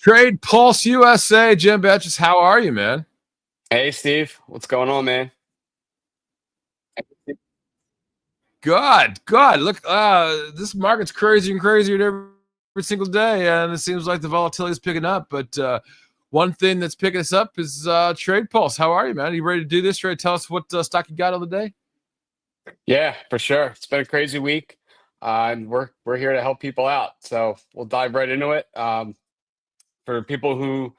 Trade Pulse USA, Jim Betches. How are you, man? Hey Steve, what's going on, man? Good, good. Look, this market's crazier and crazier every single day, and it seems like the volatility is picking up. But one thing that's picking us up is Trade Pulse. How are you, man? Are you ready to do this? Ready to tell us what stock you got on the day? Yeah, for sure. It's been a crazy week, and we're here to help people out. So we'll dive right into it. For people who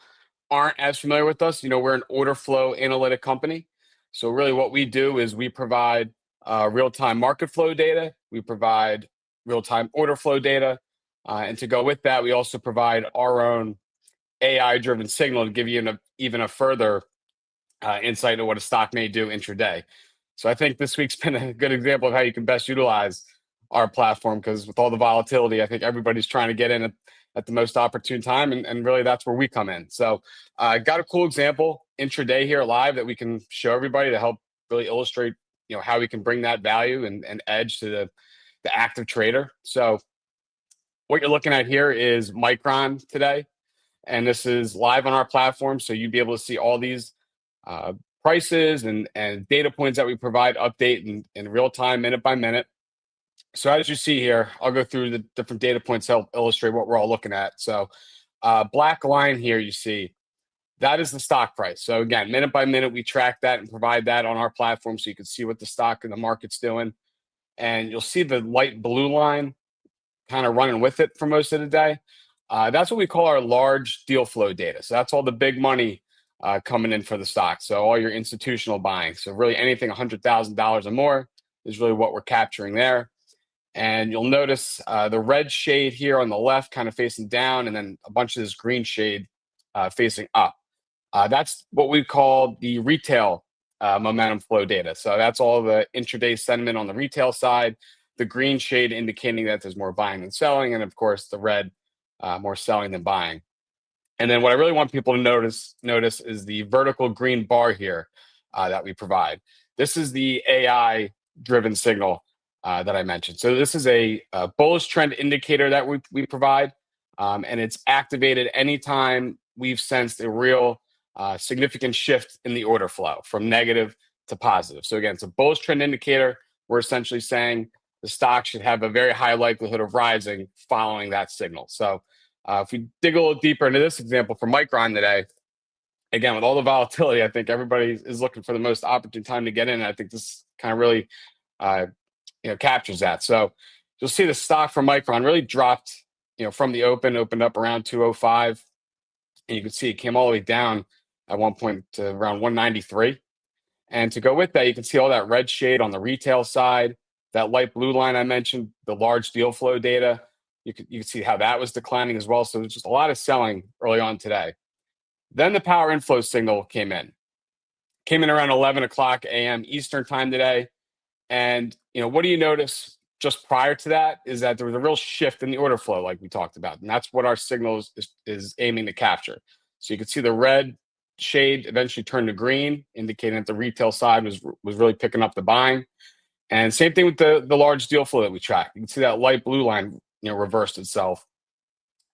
aren't as familiar with us, we're an order flow analytic company. So really, what we do is we provide real-time market flow data. We provide real-time order flow data, and to go with that, we also provide our own AI-driven signal to give you even a further insight into what a stock may do intraday. So I think this week's been a good example of how you can best utilize our platform because with all the volatility, I think everybody's trying to get in at the most opportune time, and really that's where we come in. So I got a cool example intraday here live that we can show everybody to help really illustrate how we can bring that value and edge to the active trader. So what you're looking at here is Micron today, and this is live on our platform. So you'd be able to see all these uh, prices and data points that we provide update in real time, minute by minute. So as you see here, I'll go through the different data points to help illustrate what we're all looking at. So black line here, you see, that is the stock price. So again, minute by minute, we track that and provide that on our platform so you can see what the stock and the market's doing. And you'll see the light blue line kind of running with it for most of the day. That's what we call our large deal flow data. So that's all the big money coming in for the stock. So all your institutional buying. So really anything $100,000 or more is really what we're capturing there. And you'll notice the red shade here on the left kind of facing down, and then a bunch of this green shade facing up. That's what we call the retail momentum flow data. So that's all the intraday sentiment on the retail side, the green shade indicating that there's more buying than selling, and of course the red more selling than buying. And then what I really want people to notice is the vertical green bar here that we provide. This is the AI driven signal that I mentioned. So this is a bullish trend indicator that we provide, and it's activated anytime we've sensed a real significant shift in the order flow from negative to positive. So again, it's a bullish trend indicator. We're essentially saying the stock should have a very high likelihood of rising following that signal. So if we dig a little deeper into this example for Micron today, again, with all the volatility, I think everybody is looking for the most opportune time to get in. And I think this kind of really, uh, captures that. So you'll see the stock for Micron really dropped, from the opened up around 205, and you can see it came all the way down at one point to around 193. And to go with that, you can see all that red shade on the retail side, that light blue line I mentioned, the large deal flow data. You can see how that was declining as well. So there's just a lot of selling early on today. Then the power inflow signal came in around 11 o'clock a.m. Eastern time today. And what do you notice just prior to that is that there was a real shift in the order flow, like we talked about, and that's what our signal is aiming to capture. So you can see the red shade eventually turned to green, indicating that the retail side was really picking up the buying. And same thing with the large deal flow that we track. You can see that light blue line, reversed itself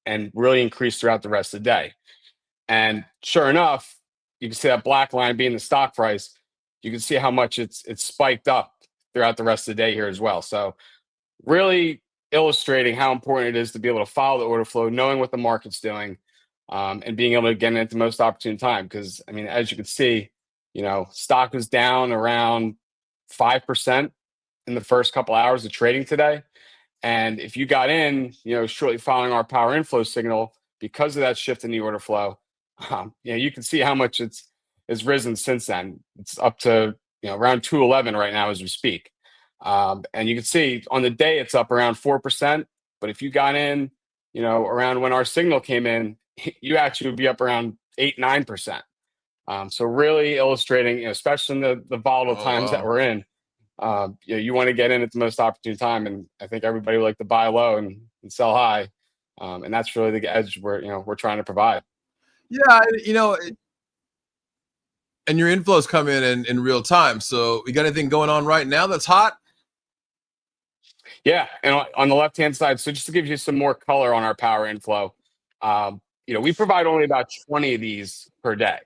and really increased throughout the rest of the day. And sure enough, you can see that black line being the stock price. You can see how much it's spiked up throughout the rest of the day here as well. So really illustrating how important it is to be able to follow the order flow, knowing what the market's doing, and being able to get in at the most opportune time. Because I mean, as you can see, stock was down around 5% in the first couple hours of trading today. And if you got in, shortly following our power inflow signal, because of that shift in the order flow, you can see how much it's risen since then. It's up to around 211 right now as we speak. And you can see on the day it's up around 4%. But if you got in, around when our signal came in, you actually would be up around 8-9%. So really illustrating, especially in the volatile Oh, times that wow. we're in, you want to get in at the most opportune time, and I think everybody would like to buy low and sell high, and that's really the edge we're trying to provide. Yeah, and your inflows come in real time. So you got anything going on right now that's hot? Yeah, and on the left hand side, so just to give you some more color on our power inflow, we provide only about 20 of these per day.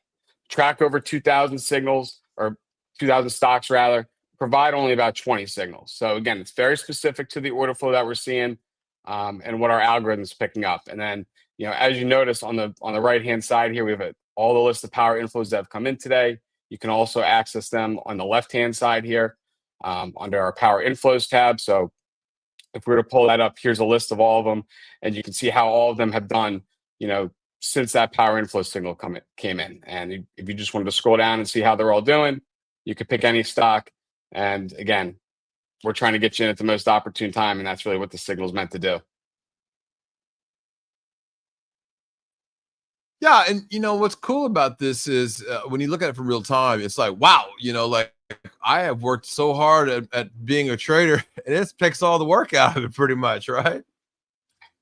Track over 2,000 signals, or 2,000 stocks rather. Provide only about 20 signals. So again, it's very specific to the order flow that we're seeing, and what our algorithm is picking up. And then, as you notice on the right hand side here, we have all the list of power inflows that have come in today. You can also access them on the left hand side here, under our power inflows tab. So if we were to pull that up, here's a list of all of them, and you can see how all of them have done, since that power inflow signal came in. And if you just wanted to scroll down and see how they're all doing, you could pick any stock. And again, we're trying to get you in at the most opportune time, and that's really what the signal is meant to do. Yeah, and what's cool about this is when you look at it from real time, it's like, wow, like I have worked so hard at being a trader, and it takes all the work out of it pretty much, right?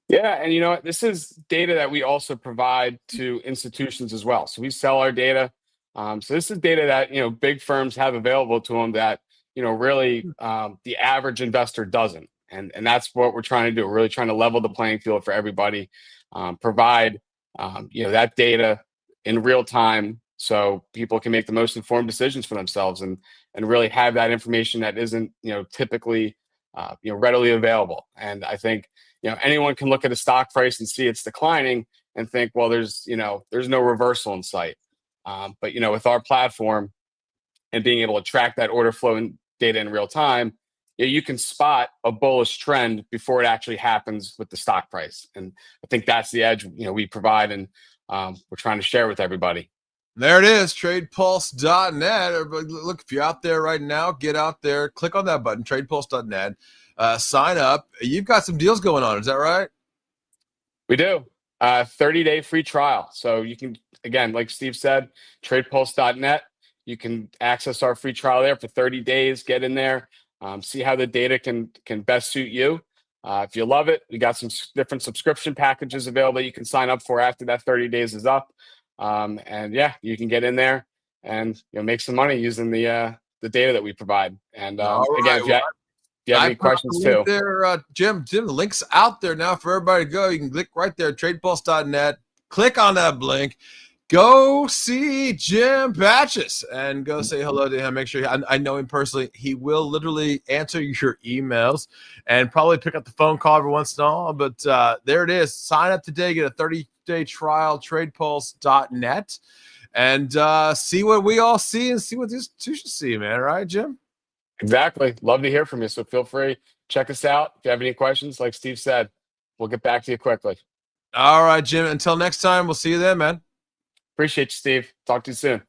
Yeah, and this is data that we also provide to institutions as well. So we sell our data. So this is data that big firms have available to them that really the average investor doesn't, and that's what we're trying to do. We're really trying to level the playing field for everybody, provide that data in real time so people can make the most informed decisions for themselves, and really have that information that isn't typically readily available. And I think anyone can look at a stock price and see it's declining and think, well, there's no reversal in sight. But with our platform and being able to track that order flow and data in real time, you can spot a bullish trend before it actually happens with the stock price. And I think that's the edge we provide, and we're trying to share with everybody. There it is, tradepulse.net. Everybody, look, if you're out there right now, get out there, click on that button, tradepulse.net, sign up. You've got some deals going on. Is that right? We do. 30-day free trial. So you can, again, like Steve said, tradepulse.net. You can access our free trial there for 30 days. Get in there, see how the data can best suit you. If you love it, we got some different subscription packages available you can sign up for after that 30 days is up. And yeah, you can get in there and make some money using the data that we provide. And again, if you have any questions too. There, Jim, the link's out there now for everybody to go. You can click right there, tradepulse.net. Click on that link. Go see Jim Batgos and go say hello to him. Make sure I know him personally. He will literally answer your emails and probably pick up the phone call every once in a while. But there it is. Sign up today. Get a 30-day trial, tradepulse.net, and see what we all see and see what the institutions see, man. Right, Jim? Exactly. Love to hear from you. So feel free. Check us out. If you have any questions, like Steve said, we'll get back to you quickly. All right, Jim. Until next time, we'll see you then, man. Appreciate you, Steve. Talk to you soon.